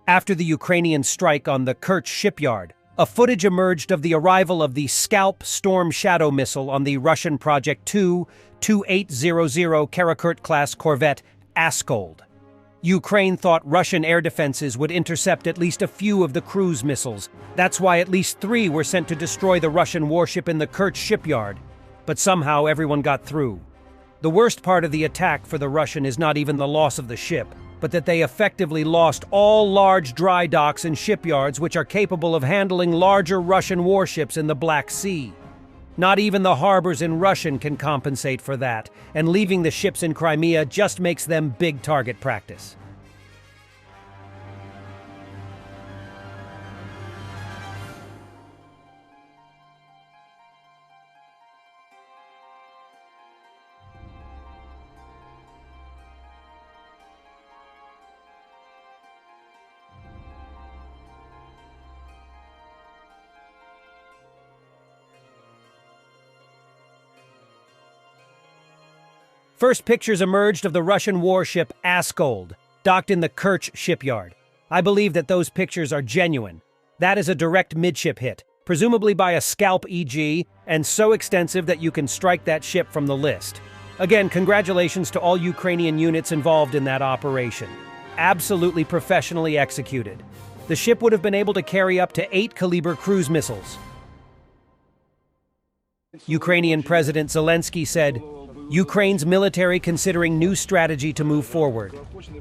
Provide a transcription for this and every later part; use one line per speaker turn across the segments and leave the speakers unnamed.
After the Ukrainian strike on the Kerch shipyard, a footage emerged of the arrival of the Scalp Storm Shadow missile on the Russian Project 2-2800 Karakurt-class Corvette Askold. Ukraine thought Russian air defenses would intercept at least a few of the cruise missiles. That's why at least 3 were sent to destroy the Russian warship in the Kerch shipyard. But somehow everyone got through. The worst part of the attack for the Russian is not even the loss of the ship, but that they effectively lost all large dry docks and shipyards which are capable of handling larger Russian warships in the Black Sea. Not even the harbors in Russia can compensate for that, and leaving the ships in Crimea just makes them big target practice. First pictures emerged of the Russian warship Askold, docked in the Kerch shipyard. I believe that those pictures are genuine. That is a direct midship hit, presumably by a Scalp EG, and so extensive that you can strike that ship from the list. Again, congratulations to all Ukrainian units involved in that operation. Absolutely professionally executed. The ship would have been able to carry up to 8-caliber cruise missiles. Ukrainian President Zelensky said, Ukraine's military considering new strategy to move forward.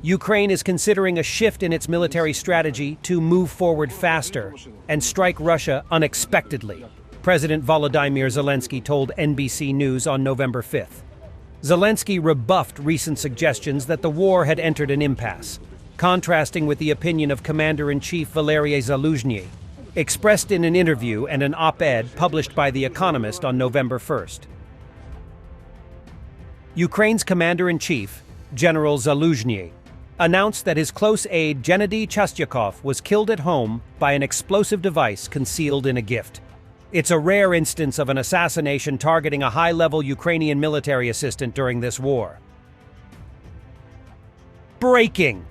Ukraine is considering a shift in its military strategy to move forward faster and strike Russia unexpectedly, President Volodymyr Zelensky told NBC News on November 5th. Zelensky rebuffed recent suggestions that the war had entered an impasse, contrasting with the opinion of Commander-in-Chief Valery Zaluzhny, expressed in an interview and an op-ed published by The Economist on November 1st. Ukraine's commander-in-chief, General Zaluzhny, announced that his close aide Gennady Chastyakov was killed at home by an explosive device concealed in a gift. It's a rare instance of an assassination targeting a high-level Ukrainian military assistant during this war. Breaking!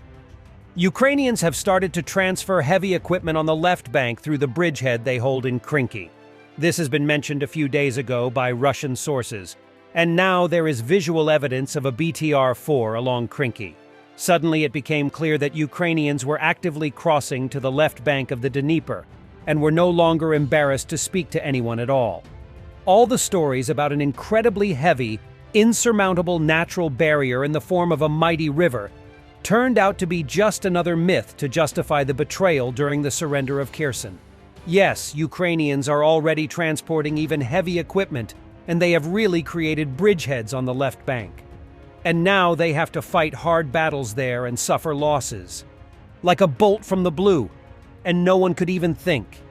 Ukrainians have started to transfer heavy equipment on the left bank through the bridgehead they hold in Krinky. This has been mentioned a few days ago by Russian sources. And now there is visual evidence of a BTR-4 along Krinky. Suddenly it became clear that Ukrainians were actively crossing to the left bank of the Dnieper and were no longer embarrassed to speak to anyone at all. All the stories about an incredibly heavy, insurmountable natural barrier in the form of a mighty river turned out to be just another myth to justify the betrayal during the surrender of Kherson. Yes, Ukrainians are already transporting even heavy equipment, and they have really created bridgeheads on the left bank. And now they have to fight hard battles there and suffer losses. Like a bolt from the blue, and no one could even think.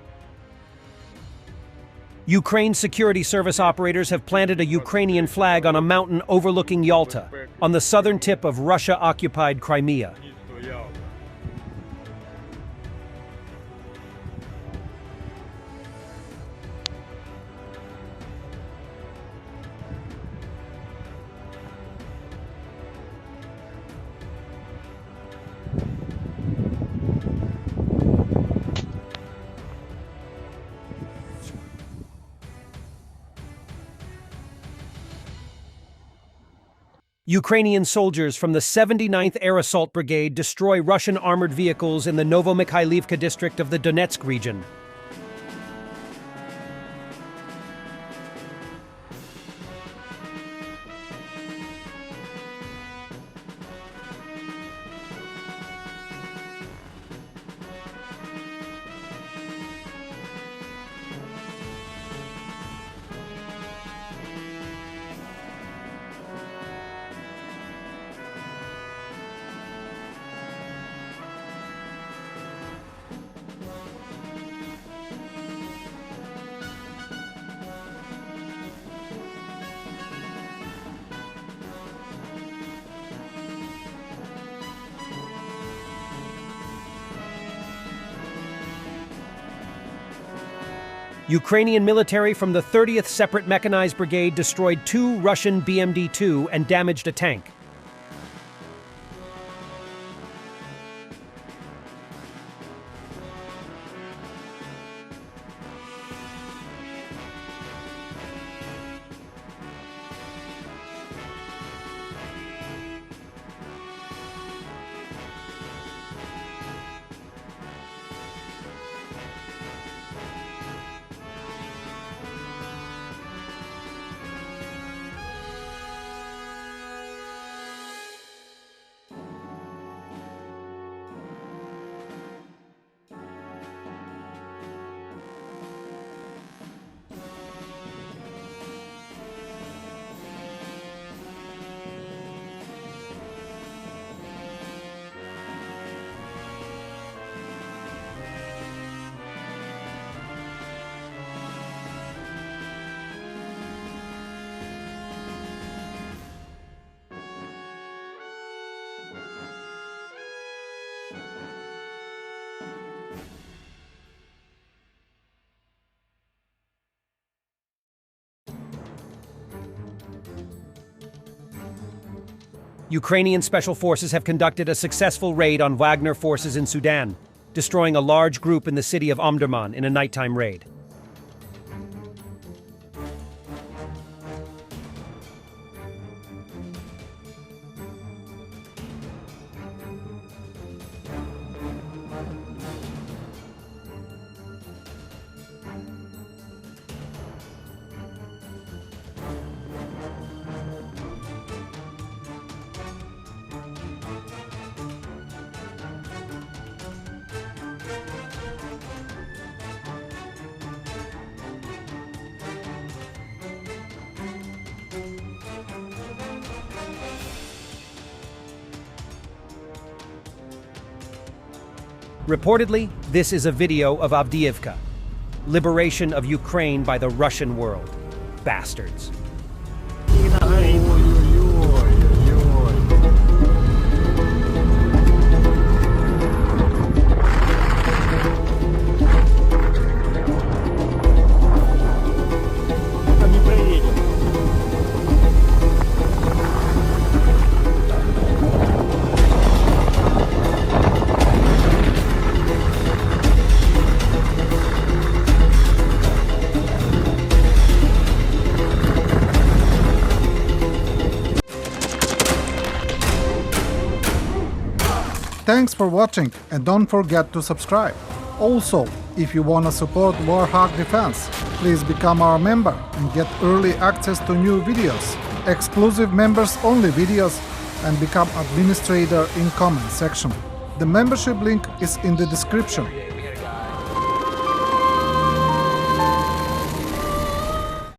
Ukraine's security service operators have planted a Ukrainian flag on a mountain overlooking Yalta, on the southern tip of Russia-occupied Crimea. Ukrainian soldiers from the 79th Air Assault Brigade destroy Russian armored vehicles in the Novomikhailivka district of the Donetsk region. Ukrainian military from the 30th Separate Mechanized Brigade destroyed 2 Russian BMD-2 and damaged a tank. Ukrainian special forces have conducted a successful raid on Wagner forces in Sudan, destroying a large group in the city of Omdurman in a nighttime raid. Reportedly, this is a video of Avdiivka, liberation of Ukraine by the Russian world. Bastards.
Thanks for watching and don't forget to subscribe. Also, if you wanna support Warthog Defense, please become our member and get early access to new videos, exclusive members-only videos, and become administrator in comment section. The membership link is in the description.